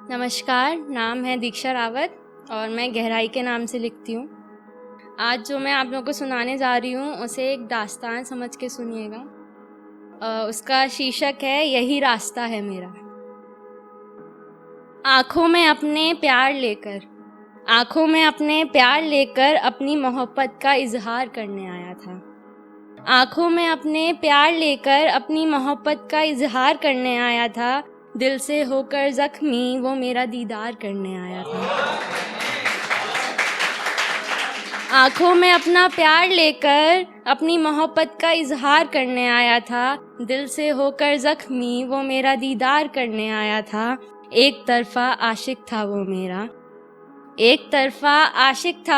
नमस्कार, नाम है दीक्षा रावत और मैं गहराई के नाम से लिखती हूँ। आज जो मैं आप लोगों को सुनाने जा रही हूँ उसे एक दास्तान समझ के सुनिएगा। उसका शीर्षक है यही रास्ता है मेरा। आँखों में अपने प्यार लेकर अपनी मोहब्बत का इजहार करने आया था। आँखों में अपने प्यार लेकर अपनी मोहब्बत का इजहार करने आया था। दिल से होकर जख्मी वो मेरा दीदार करने आया था। आँखों में अपना प्यार लेकर अपनी मोहब्बत का इजहार करने आया था। दिल से होकर जख्मी वो मेरा दीदार करने आया था। एक तरफा आशिक था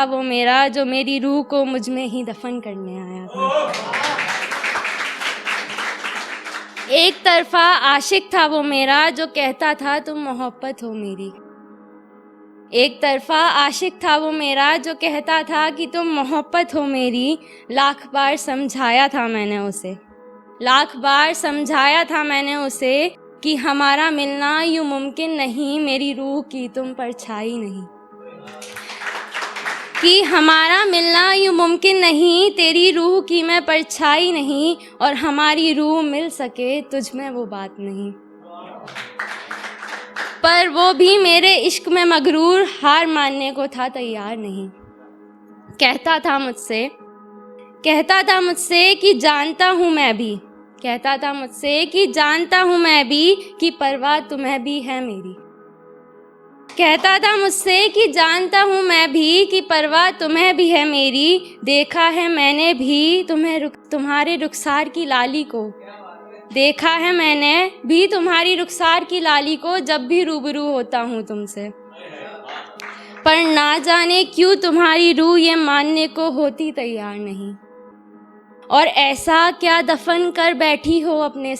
वो मेरा जो मेरी रूह को मुझ में ही दफन करने आया था। एक तरफा आशिक था वो मेरा जो कहता था तुम मोहब्बत हो मेरी। एक तरफा आशिक था वो मेरा जो कहता था कि तुम मोहब्बत हो मेरी। लाख बार समझाया था मैंने उसे कि हमारा मिलना यूं मुमकिन नहीं, मेरी रूह की तुम परछाई नहीं। कि हमारा मिलना यूं मुमकिन नहीं, तेरी रूह की मैं परछाई नहीं, और हमारी रूह मिल सके तुझ में वो बात नहीं। पर वो भी मेरे इश्क में मगरूर हार मानने को था तैयार नहीं। कहता था मुझसे कि जानता हूँ मैं भी कि परवाह तुम्हें भी है मेरी। कहता था मुझसे कि जानता हूँ मैं भी कि परवाह तुम्हें भी है मेरी। देखा है मैंने भी तुम्हारे रुखसार की लाली को जब भी रूबरू होता हूँ तुमसे। पर ना जाने क्यों तुम्हारी रूह ये मानने को होती तैयार नहीं। और ऐसा क्या दफन कर बैठी हो अपने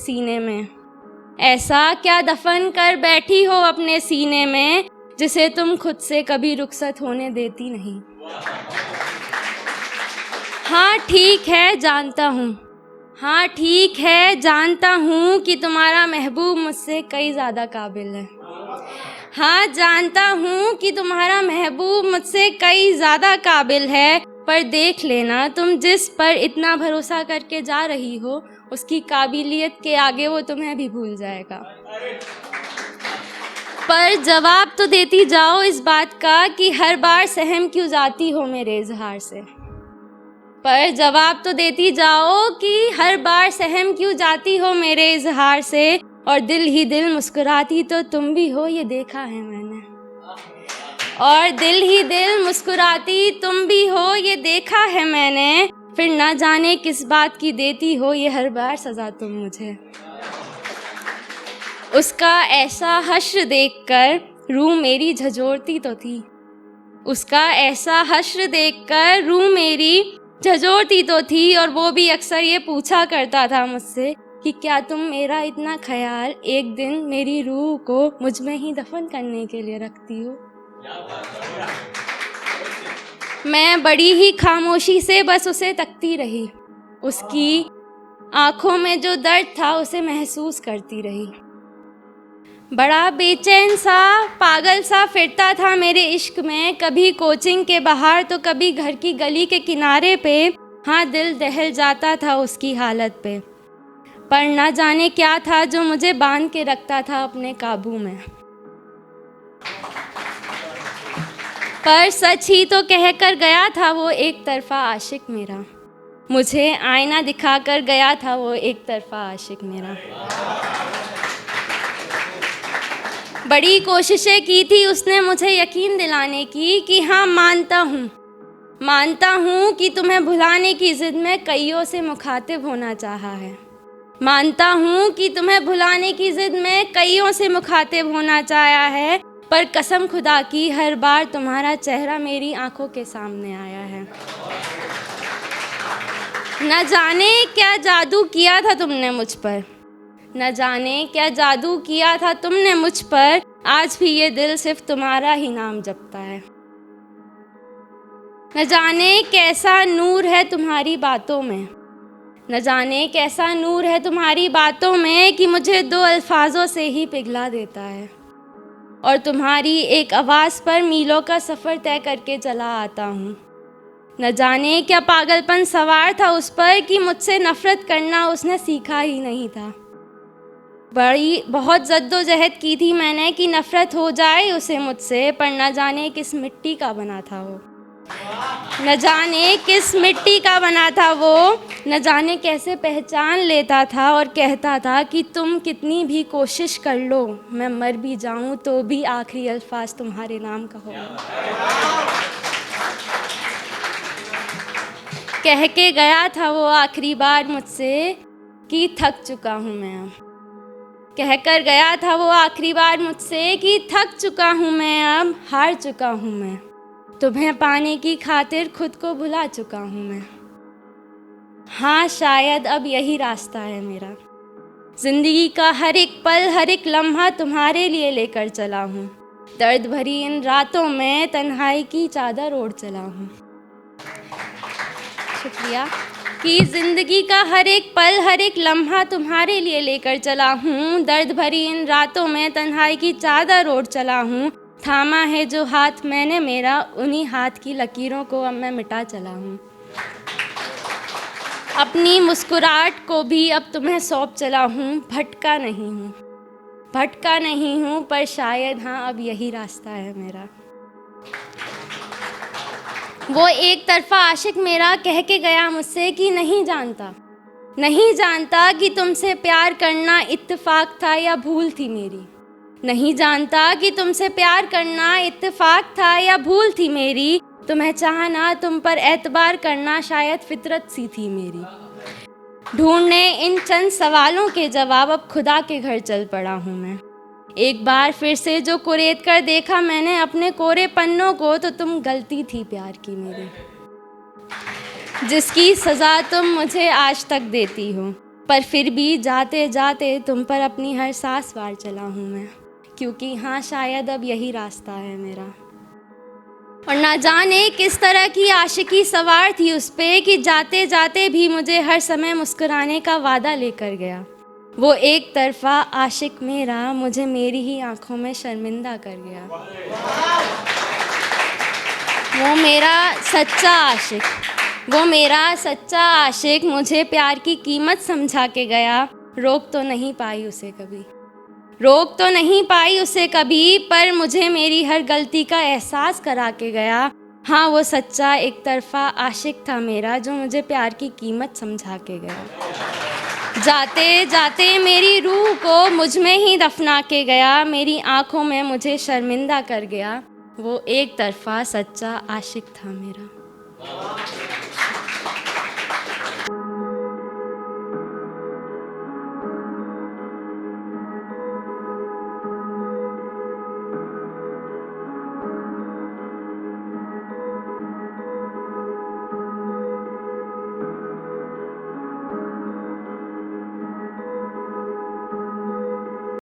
सीने में जिसे तुम खुद से कभी रुखसत होने देती नहीं। हाँ ठीक है जानता हूँ कि तुम्हारा महबूब मुझसे कई ज़्यादा काबिल है। हाँ जानता हूँ कि तुम्हारा महबूब मुझसे कई ज़्यादा काबिल है। पर देख लेना, तुम जिस पर इतना भरोसा करके जा रही हो उसकी काबिलियत के आगे वो तुम्हें भी भूल जाएगा। पर जवाब तो देती जाओ इस बात का कि हर बार सहम क्यों जाती हो मेरे इजहार से। और दिल ही दिल मुस्कुराती तो तुम भी हो ये देखा है मैंने। फिर ना जाने किस बात की देती हो ये हर बार सजा तुम मुझे। उसका ऐसा हश्र देखकर रूह मेरी झंझोड़ती तो थी और वो भी अक्सर ये पूछा करता था मुझसे कि क्या तुम मेरा इतना ख्याल एक दिन मेरी रूह को मुझ में ही दफन करने के लिए रखती हो। मैं बड़ी ही खामोशी से बस उसे तकती रही। उसकी आंखों में जो दर्द था उसे महसूस करती रही। बड़ा बेचैन सा पागल सा फिरता था मेरे इश्क में, कभी कोचिंग के बाहर तो कभी घर की गली के किनारे पे। हाँ दिल दहल जाता था उसकी हालत पे। पर ना जाने क्या था जो मुझे बांध के रखता था अपने काबू में। पर सच ही तो कह कर गया था वो एक तरफा आशिक मेरा। मुझे आईना दिखा कर गया था वो एक तरफा आशिक मेरा। बड़ी कोशिशें की थी उसने मुझे यकीन दिलाने की कि हाँ मानता हूँ कि तुम्हें भुलाने की जिद में कईयों से मुखातिब होना चाहा है। पर कसम खुदा की हर बार तुम्हारा चेहरा मेरी आंखों के सामने आया है। न जाने क्या जादू किया था तुमने मुझ पर, आज भी ये दिल सिर्फ तुम्हारा ही नाम जपता है। न जाने कैसा नूर है तुम्हारी बातों में कि मुझे दो अल्फाजों से ही पिघला देता है। और तुम्हारी एक आवाज़ पर मीलों का सफ़र तय करके चला आता हूँ। न जाने क्या पागलपन सवार था उस पर कि मुझसे नफ़रत करना उसने सीखा ही नहीं था। बहुत जद्दोजहद की थी मैंने कि नफ़रत हो जाए उसे मुझसे, पर न जाने किस मिट्टी का बना था वो। न जाने किस मिट्टी का बना था वो, न जाने कैसे पहचान लेता था और कहता था कि तुम कितनी भी कोशिश कर लो, मैं मर भी जाऊं तो भी आखिरी अल्फाज तुम्हारे नाम का होगा। कह के गया था वो आखिरी बार मुझसे कि थक चुका हूँ मैं अब। कह कर गया था वो आखिरी बार मुझसे कि थक चुका हूँ मैं अब, हार चुका हूँ मैं, तुम्हें पाने की खातिर खुद को भुला चुका हूँ मैं। हाँ शायद अब यही रास्ता है मेरा, जिंदगी का हर एक पल हर एक लम्हा तुम्हारे लिए लेकर चला हूँ। दर्द भरी इन रातों में तन्हाई की चादर ओढ़ चला हूँ। शुक्रिया। कि ज़िंदगी का हर एक पल हर एक लम्हा तुम्हारे लिए लेकर चला हूँ। दर्द भरी इन रातों में तन्हाई की चादर ओढ़ चला हूँ। थामा है जो हाथ मैंने मेरा, उन्हीं हाथ की लकीरों को अब मैं मिटा चला हूँ। अपनी मुस्कुराहट को भी अब तुम्हें सौंप चला हूँ। भटका नहीं हूँ, भटका नहीं हूँ, पर शायद हाँ अब यही रास्ता है मेरा। वो एक तरफा आशिक मेरा कह के गया मुझसे कि नहीं जानता, नहीं जानता कि तुमसे प्यार करना इत्तेफाक था या भूल थी मेरी। नहीं जानता कि तुमसे प्यार करना इत्तेफाक था या भूल थी मेरी। तुम्हें चाहना, तुम पर एतबार करना शायद फितरत सी थी मेरी। ढूंढने इन चंद सवालों के जवाब अब खुदा के घर चल पड़ा हूँ मैं। एक बार फिर से जो कुरेद कर देखा मैंने अपने कोरे पन्नों को, तो तुम गलती थी प्यार की मेरी, जिसकी सज़ा तुम मुझे आज तक देती हो। पर फिर भी जाते जाते तुम पर अपनी हर सांस वार चला हूँ मैं, क्योंकि हाँ शायद अब यही रास्ता है मेरा। और ना जाने किस तरह की आशिकी सवार थी उस पे कि जाते जाते भी मुझे हर समय मुस्कुराने का वादा लेकर गया। वो एक तरफा आशिक मेरा मुझे मेरी ही आंखों में शर्मिंदा कर गया। वो मेरा सच्चा आशिक, वो मेरा सच्चा आशिक मुझे प्यार की कीमत समझा के गया। रोक तो नहीं पाई उसे कभी, रोक तो नहीं पाई उसे कभी, पर मुझे मेरी हर गलती का एहसास करा के गया। हाँ वो सच्चा एक तरफा आशिक था मेरा, जो मुझे प्यार की कीमत समझा के गया। जाते जाते मेरी रूह को मुझ में ही दफना के गया, मेरी आंखों में मुझे शर्मिंदा कर गया। वो एक तरफा सच्चा आशिक था मेरा।